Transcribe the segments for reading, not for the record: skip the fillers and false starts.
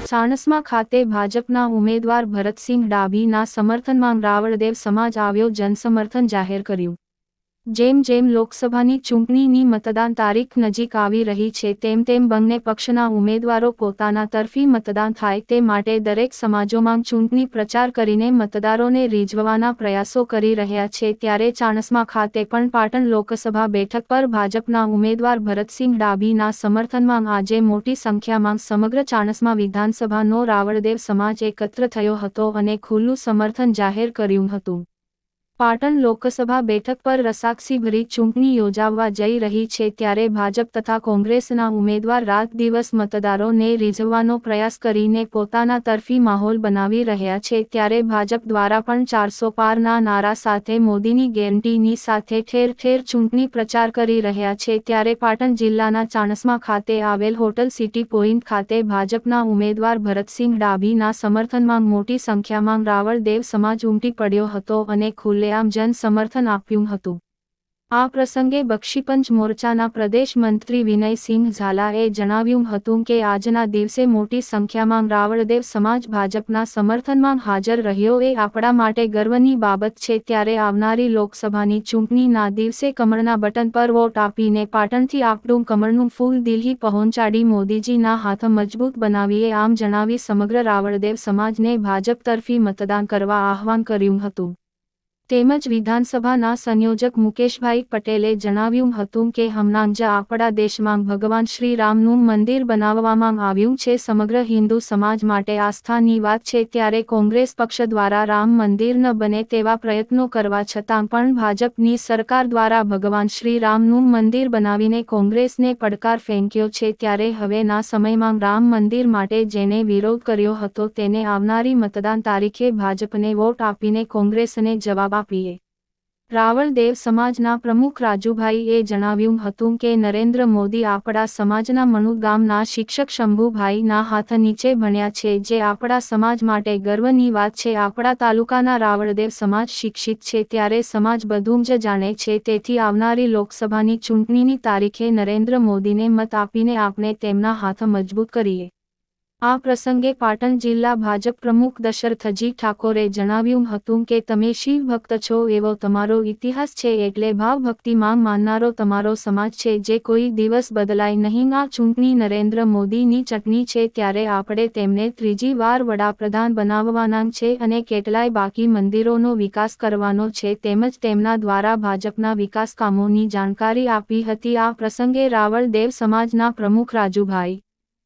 ચાણસ્મા ખાતે ભાજપના ઉમેદવાર ભરતસિંહ ડાભીના સમર્થનમાં રાવળદેવ સમાજ આવ્યો જનસમર્થન જાહેર કર્યું। જેમ જેમ લોકસભાની ચૂંટણીની મતદાન તારીખ નજીક આવી રહી છે તેમ તેમ બંને પક્ષના ઉમેદવારો પોતાના તરફી મતદાન થાય તે માટે દરેક સમાજોમાં ચૂંટણી પ્રચાર કરીને મતદારોને રીઝવવાના પ્રયાસો કરી રહ્યા છે। ત્યારે ચાણસ્મા ખાતે પણ પાટણ લોકસભા બેઠક પર ભાજપના ઉમેદવાર ભરતસિંહ ડાભીના સમર્થનમાં આજે મોટી સંખ્યામાં સમગ્ર ચાણસ્મા વિધાનસભાનો રાવળદેવ સમાજ એકત્ર થયો હતો અને ખુલ્લું સમર્થન જાહેર કર્યું હતું। પાટણ લોકસભા બેઠક પર રસાકસીભરી ચૂંટણી યોજાવા જઈ રહી છે ત્યારે ભાજપ તથા કોંગ્રેસના ઉમેદવાર રાત દિવસ મતદારોને રીઝવવાનો પ્રયાસ કરીને પોતાના તરફી માહોલ બનાવી રહ્યા છે। ત્યારે ભાજપ દ્વારા પણ 400 પારના નારા સાથે મોદીની ગેરંટીની સાથે ઠેર ઠેર ચૂંટણી પ્રચાર કરી રહ્યા છે। ત્યારે પાટણ જિલ્લાના ચાણસ્મા ખાતે આવેલ હોટલ સિટી પોઈન્ટ ખાતે ભાજપના ઉમેદવાર ભરતસિંહ ડાભીના સમર્થનમાં મોટી સંખ્યામાં રાવળદેવ સમાજ ઉમટી પડ્યો હતો અને ખુલ્લે આમ જન સમર્થન આપ્યું હતું। આ પ્રસંગે બક્ષીપંચ મોરચાના પ્રદેશ મંત્રી વિનયસિંહ ઝાલાએ જણાવ્યું હતું કે આજના દિવસે મોટી સંખ્યામાં રાવળદેવ સમાજ ભાજપના સમર્થનમાં હાજર રહ્યો એ આપણા માટે ગર્વની બાબત છે। ત્યારે આવનારી લોકસભાની ચૂંટણીના દિવસે કમળના બટન પર વોટ આપીને પાટણથી આપણું કમળનું ફૂલ દિલ્હી પહોંચાડી મોદીજીના હાથ મજબૂત બનાવીએ આમ જણાવી સમગ્ર રાવળદેવ સમાજને ભાજપ તરફી મતદાન કરવા આહવાન કર્યું હતું। તેમજ વિધાનસભાના સંયોજક મુકેશભાઈ પટેલે જણાવ્યું હતું કે હમણાં જ આપણા દેશમાં ભગવાન શ્રી રામનું મંદિર બનાવવામાં આવ્યું છે। સમગ્ર હિન્દુ સમાજ માટે આસ્થાની વાત છે। ત્યારે કોંગ્રેસ પક્ષ દ્વારા રામ મંદિર ન બને તેવા પ્રયત્નો કરવા છતાં પણ ભાજપની સરકાર દ્વારા ભગવાન શ્રી રામનું મંદિર બનાવીને કોંગ્રેસને પડકાર ફેંક્યો છે। ત્યારે હવેના સમયમાં રામ મંદિર માટે જેને વિરોધ કર્યો હતો તેને આવનારી મતદાન તારીખે ભાજપને વોટ આપીને કોંગ્રેસને જવાબ આપીએ। રાવળદેવ સમાજના પ્રમુખ રાજુભાઈએ જણાવ્યું હતું કે નરેન્દ્ર મોદી આપણા સમાજના મણુ ગામના શિક્ષક શંભુભાઈના હાથ નીચે ભણ્યા છે જે આપણા સમાજ માટે ગર્વની વાત છે। આપણા તાલુકાના રાવળદેવ સમાજ શિક્ષિત છે ત્યારે સમાજ બધું જ જાણે છે। તેથી આવનારી લોકસભાની ચૂંટણીની તારીખે નરેન્દ્ર મોદીને મત આપીને આપણે તેમના હાથ મજબૂત કરીએ। આ પ્રસંગે પાટણ જિલ્લા ભાજપ પ્રમુખ દશરથજી ઠાકોરે જણાવ્યું હતું કે તમે શિવ ભક્ત છો એવો તમારો ઇતિહાસ છે એટલે ભાવભક્તિમાં માનનારો તમારો સમાજ છે જે કોઈ દિવસ બદલાય નહીં। આ ચૂંટણી નરેન્દ્ર મોદીની ચટણી છે ત્યારે આપણે તેમને ત્રીજી વાર વડાપ્રધાન બનાવવાના છે અને કેટલાય બાકી મંદિરોનો વિકાસ કરવાનો છે તેમજ તેમના દ્વારા ભાજપના વિકાસ કામોની જાણકારી આપી હતી। આ પ્રસંગે રાવળદેવ સમાજના પ્રમુખ રાજુભાઈ,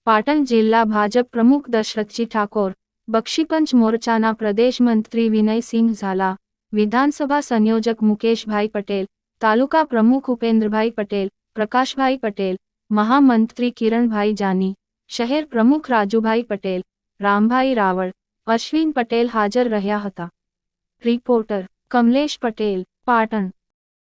પાટણ જિલ્લા ભાજપ પ્રમુખ દશરથજી ઠાકોર, બક્ષીપંચ મોરચાના પ્રદેશ મંત્રી વિનયસિંહ ઝાલા, વિધાનસભા સંયોજક મુકેશભાઈ પટેલ, તાલુકા પ્રમુખ ઉપેન્દ્રભાઈ પટેલ, પ્રકાશભાઈ પટેલ, મહામંત્રી કિરણભાઈ જાની, શહેર પ્રમુખ રાજુભાઈ પટેલ, રામભાઈ રાવળ, અશ્વિન પટેલ હાજર રહ્યા હતા। રિપોર્ટર કમલેશ પટેલ, પાટણ।